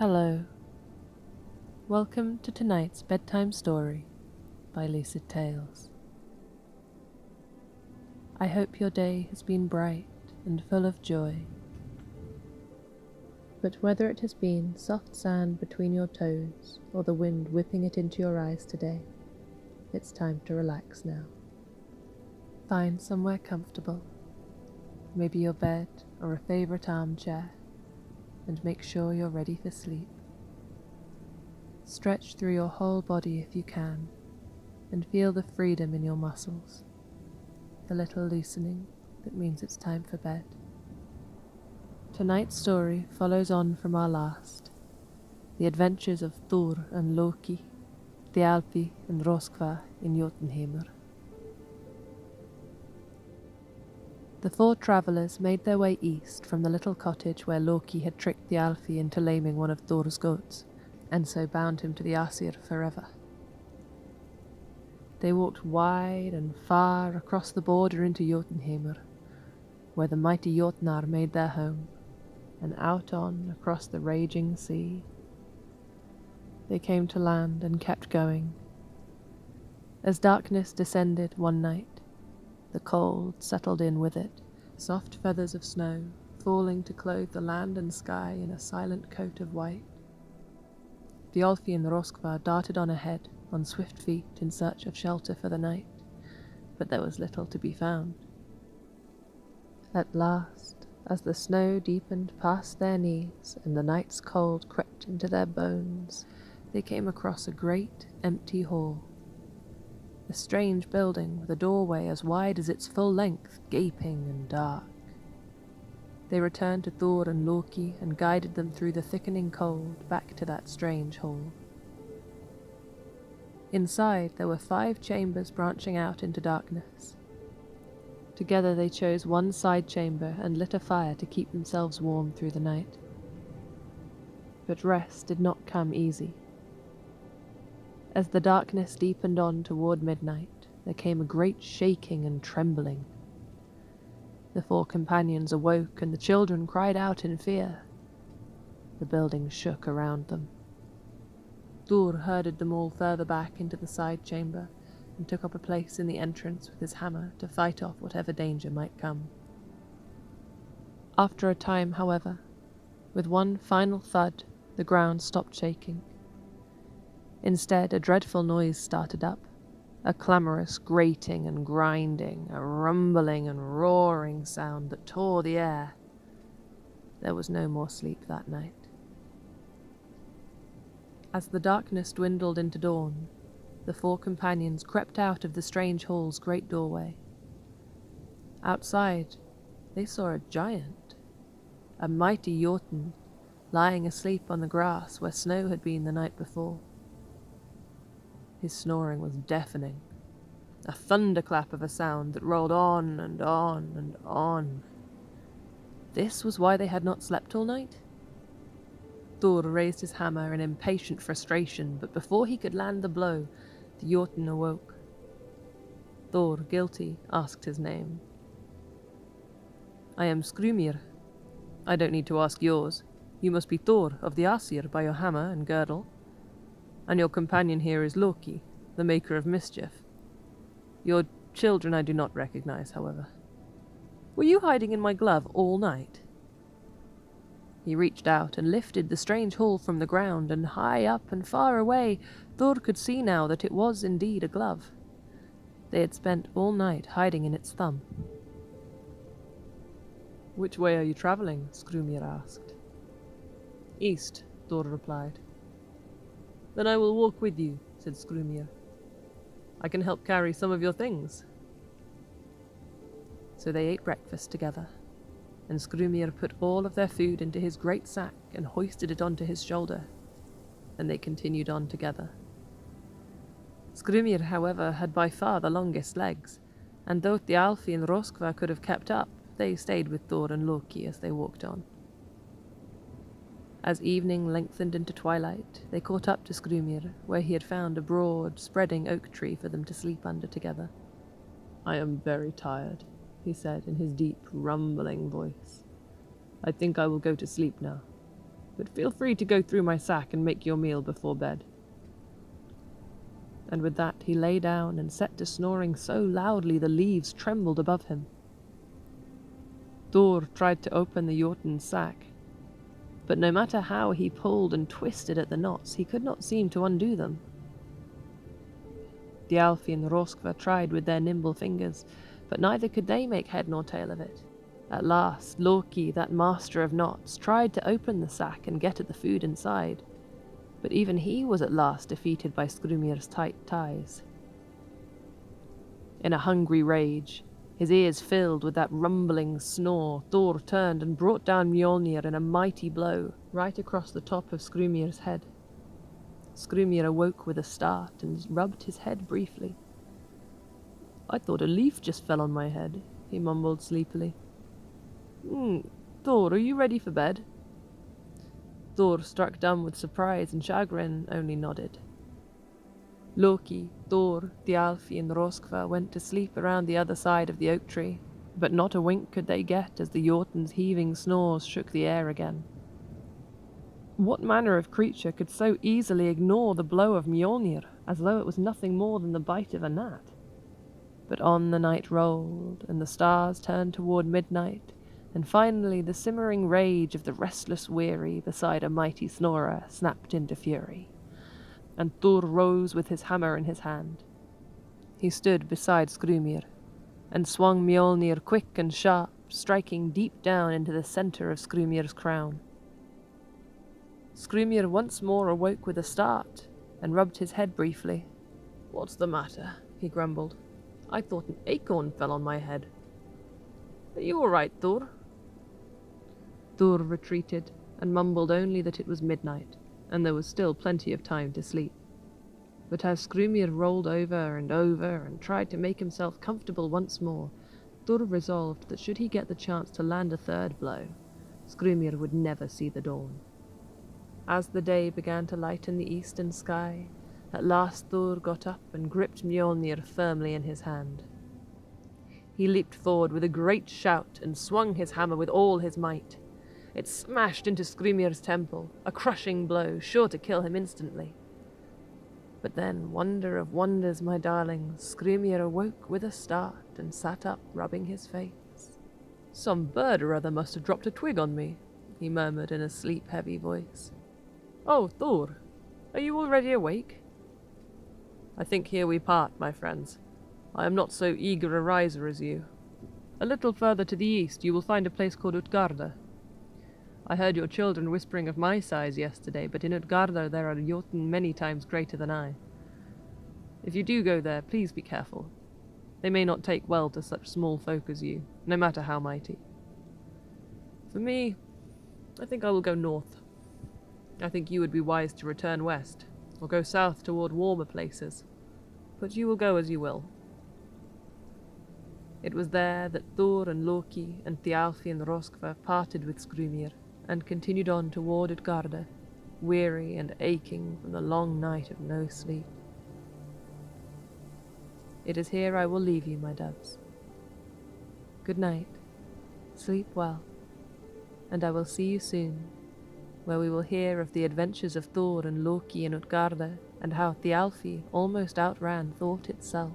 Hello. Welcome to tonight's bedtime story by Lucid Tales. I hope your day has been bright and full of joy. But whether it has been soft sand between your toes or the wind whipping it into your eyes today, it's time to relax now. Find somewhere comfortable, maybe your bed or a favorite armchair, and make sure you're ready for sleep. Stretch through your whole body if you can, and feel the freedom in your muscles, the little loosening that means it's time for bed. Tonight's story follows on from our last, the adventures of Thor and Loki, the Alpi and Roskva in Jotunheimr. The four travellers made their way east from the little cottage where Loki had tricked the Alfie into laming one of Thor's goats, and so bound him to the Asir forever. They walked wide and far across the border into Jotunheimr, where the mighty Jotnar made their home, and out on across the raging sea. They came to land and kept going. As darkness descended one night, the cold settled in with it, soft feathers of snow falling to clothe the land and sky in a silent coat of white. The Alfie and Roskva darted on ahead on swift feet in search of shelter for the night, but there was little to be found. At last, as the snow deepened past their knees and the night's cold crept into their bones, they came across a great empty hall. A strange building with a doorway as wide as its full length, gaping and dark. They returned to Thor and Loki and guided them through the thickening cold back to that strange hall. Inside there were 5 chambers branching out into darkness. Together they chose one side chamber and lit a fire to keep themselves warm through the night. But rest did not come easy. As the darkness deepened on toward midnight, there came a great shaking and trembling. The 4 companions awoke, and the children cried out in fear. The building shook around them. Thor herded them all further back into the side chamber, and took up a place in the entrance with his hammer to fight off whatever danger might come. After a time, however, with one final thud, the ground stopped shaking. Instead, a dreadful noise started up, a clamorous grating and grinding, a rumbling and roaring sound that tore the air. There was no more sleep that night. As the darkness dwindled into dawn, the 4 companions crept out of the strange hall's great doorway. Outside, they saw a giant, a mighty Jotun, lying asleep on the grass where snow had been the night before. His snoring was deafening, a thunderclap of a sound that rolled on and on and on. This was why they had not slept all night? Thor raised his hammer in impatient frustration, but before he could land the blow, the Jotun awoke. Thor, guilty, asked his name. "I am Skrymir. I don't need to ask yours. You must be Thor of the Asir by your hammer and girdle. And your companion here is Loki, the maker of mischief. Your children I do not recognize, however. Were you hiding in my glove all night?" He reached out and lifted the strange hall from the ground, and high up and far away, Thor could see now that it was indeed a glove. They had spent all night hiding in its thumb. "Which way are you traveling?" Skrymir asked. "East," Thor replied. "Then I will walk with you," said Skrymir. "I can help carry some of your things." So they ate breakfast together, and Skrymir put all of their food into his great sack and hoisted it onto his shoulder, and they continued on together. Skrymir, however, had by far the longest legs, and though the Alfie and Roskva could have kept up, they stayed with Thor and Loki as they walked on. As evening lengthened into twilight, they caught up to Skrymir, where he had found a broad, spreading oak tree for them to sleep under together. "I am very tired," he said in his deep, rumbling voice. "I think I will go to sleep now. but feel free to go through my sack and make your meal before bed." And with that he lay down and set to snoring so loudly the leaves trembled above him. Thor tried to open the Jotun's sack, but no matter how he pulled and twisted at the knots, he could not seem to undo them. Thialfi and Roskva tried with their nimble fingers, but neither could they make head nor tail of it. At last, Loki, that master of knots, tried to open the sack and get at the food inside, but even he was at last defeated by Skrymir's tight ties. In a hungry rage, his ears filled with that rumbling snore, Thor turned and brought down Mjolnir in a mighty blow, right across the top of Skrymir's head. Skrymir awoke with a start and rubbed his head briefly. "I thought a leaf just fell on my head," he mumbled sleepily. "Thor, are you ready for bed?" Thor, struck dumb with surprise and chagrin, only nodded. Loki, Thor, Thialfi, and Roskva went to sleep around the other side of the oak tree, but not a wink could they get as the Jotun's heaving snores shook the air again. What manner of creature could so easily ignore the blow of Mjolnir, as though it was nothing more than the bite of a gnat? But on the night rolled, and the stars turned toward midnight, and finally the simmering rage of the restless weary beside a mighty snorer snapped into fury, and Thor rose with his hammer in his hand. He stood beside Skrymir, and swung Mjolnir quick and sharp, striking deep down into the center of Skrymir's crown. Skrymir once more awoke with a start, and rubbed his head briefly. "What's the matter?" he grumbled. "I thought an acorn fell on my head." "Are you all right, Thor?" Thor retreated, and mumbled only that it was midnight, and there was still plenty of time to sleep. But as Skrymir rolled over and tried to make himself comfortable once more, Thor resolved that should he get the chance to land a third blow, Skrymir would never see the dawn. As the day began to lighten the eastern sky, at last Thor got up and gripped Mjolnir firmly in his hand. He leaped forward with a great shout and swung his hammer with all his might. It smashed into Skrymir's temple, a crushing blow, sure to kill him instantly. But then, wonder of wonders, my darlings, Skrymir awoke with a start and sat up, rubbing his face. "Some bird or other must have dropped a twig on me," he murmured in a sleep-heavy voice. "Oh, Thor, are you already awake?" "I think here we part, my friends. I am not so eager a riser as you. A little further to the east you will find a place called Utgardr. I heard your children whispering of my size yesterday, but in Utgardr there are Jotun many times greater than I. If you do go there, please be careful. They may not take well to such small folk as you, no matter how mighty. For me, I think I will go north. I think you would be wise to return west, or go south toward warmer places. But you will go as you will." It was there that Thor and Loki and Thialfi and Roskva parted with Skrymir, and continued on toward Utgardr, weary and aching from the long night of no sleep. It is here I will leave you, my doves. Good night, sleep well, and I will see you soon, where we will hear of the adventures of Thor and Loki in Utgardr, and how Thialfi almost outran thought itself.